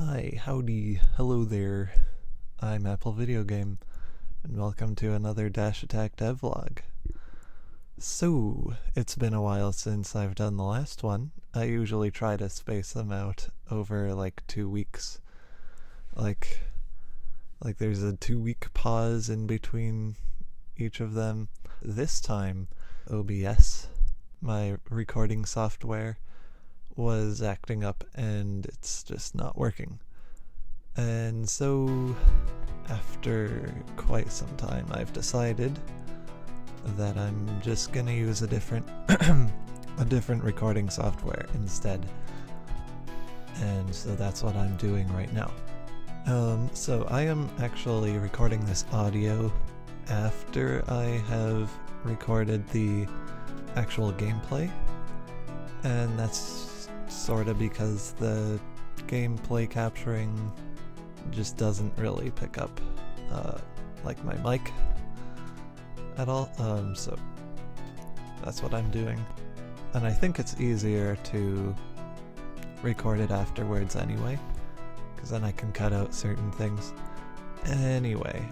Hi, howdy, hello there. I'm Apple Video Game, and welcome to another Dash Attack Devlog. So, it's been a while since I've done the last one. I usually try to space them out over like 2 weeks. Like there's a 2-week pause in between each of them. This time, OBS, my recording software, was acting up and it's just not working. And so after quite some time I've decided that I'm just gonna use a different recording software instead. And so that's what I'm doing right now. So I am actually recording this audio after I have recorded the actual gameplay, and that's sort of because the gameplay capturing just doesn't really pick up like my mic at all, so that's what I'm doing. And I think it's easier to record it afterwards anyway, because then I can cut out certain things. Anyway,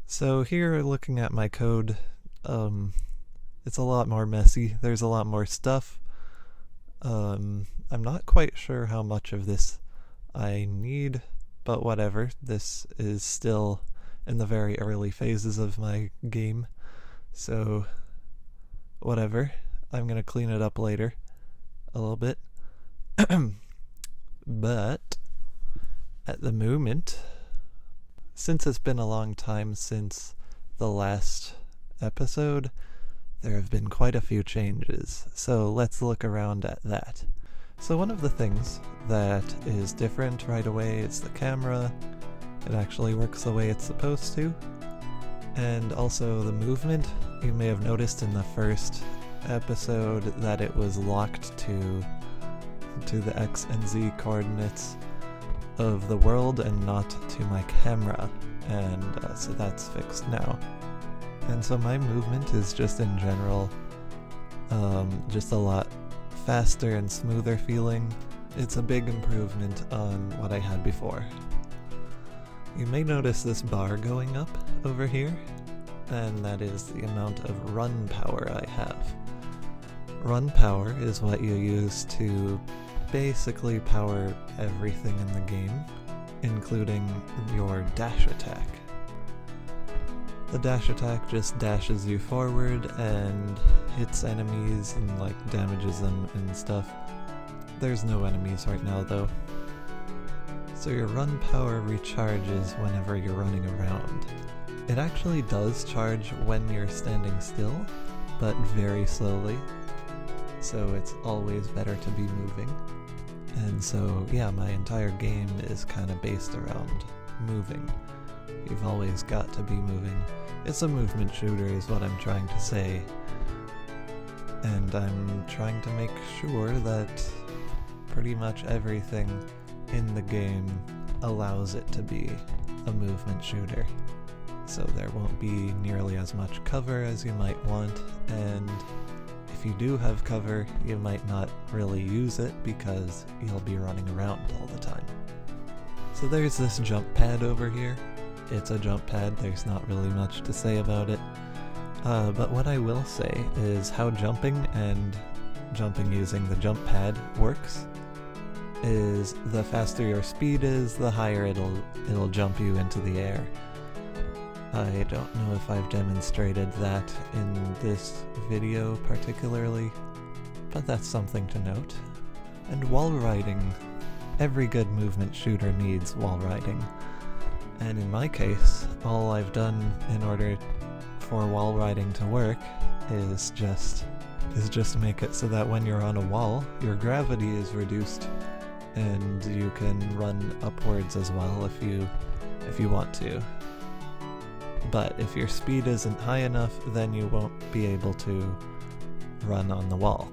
so here looking at my code, it's a lot more messy. There's a lot more stuff. I'm not quite sure how much of this I need, but whatever. This is still in the very early phases of my game, so whatever. I'm gonna clean it up later a little bit. But at the moment, since it's been a long time since the last episode, there have been quite a few changes, so let's look around at that. So one of the things that is different right away is the camera. It actually works the way it's supposed to. And also the movement. You may have noticed in the first episode that it was locked to the X and Z coordinates of the world and not to my camera, and so that's fixed now. And so my movement is just in general just a lot faster and smoother feeling. It's a big improvement on what I had before. You may notice this bar going up over here, and that is the amount of run power I have. Run power is what you use to basically power everything in the game, including your dash attack. The dash attack just dashes you forward and hits enemies and like damages them and stuff. There's no enemies right now though. So your run power recharges whenever you're running around. It actually does charge when you're standing still, but very slowly. So it's always better to be moving. And so yeah, my entire game is kind of based around moving. You've always got to be moving. It's a movement shooter is what I'm trying to say. And I'm trying to make sure that pretty much everything in the game allows it to be a movement shooter. So there won't be nearly as much cover as you might want, and if you do have cover, you might not really use it because you'll be running around all the time. So there's this jump pad over here. It's a jump pad, there's not really much to say about it. But what I will say is how jumping and jumping using the jump pad works is the faster your speed is, the higher it'll jump you into the air. I don't know if I've demonstrated that in this video particularly, but that's something to note. And wall riding. Every good movement shooter needs wall riding. And in my case, all I've done in order for wall riding to work is just make it so that when you're on a wall, your gravity is reduced and you can run upwards as well if you want to. But if your speed isn't high enough, then you won't be able to run on the wall.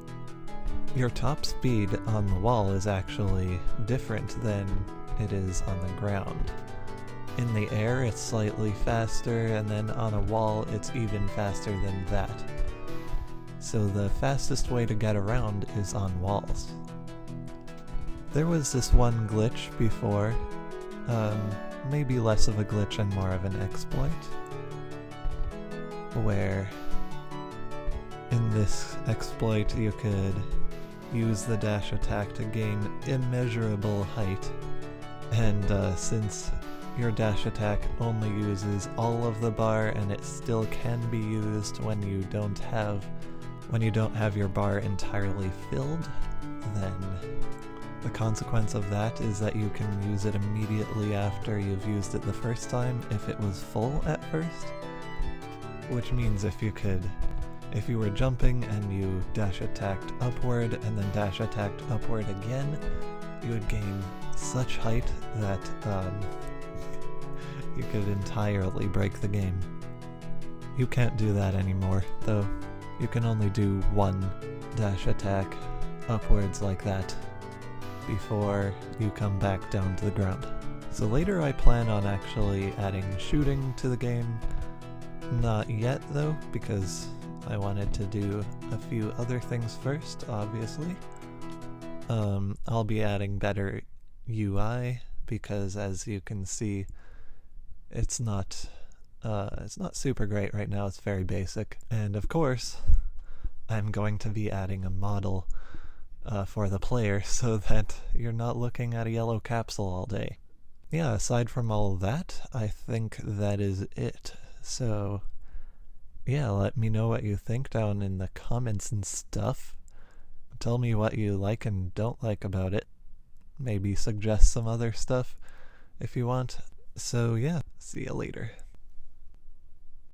Your top speed on the wall is actually different than it is on the ground. In the air it's slightly faster, and then on a wall it's even faster than that. So the fastest way to get around is on walls. There was this one glitch before, maybe less of a glitch and more of an exploit, where in this exploit you could use the dash attack to gain immeasurable height, and since your dash attack only uses all of the bar and it still can be used when you don't have your bar entirely filled, then the consequence of that is that you can use it immediately after you've used it the first time if it was full at first. Which means if you were jumping and you dash attacked upward and then dash attacked upward again, you would gain such height that you could entirely break the game. You can't do that anymore, though. You can only do one dash attack upwards like that before you come back down to the ground. So later I plan on actually adding shooting to the game. Not yet though, because I wanted to do a few other things first, obviously. I'll be adding better UI, because as you can see, it's not super great right now, it's very basic. And of course, I'm going to be adding a model for the player so that you're not looking at a yellow capsule all day. Yeah, aside from all that, I think that is it. So yeah, let me know what you think down in the comments and stuff. Tell me what you like and don't like about it. Maybe suggest some other stuff if you want. So yeah, see you later.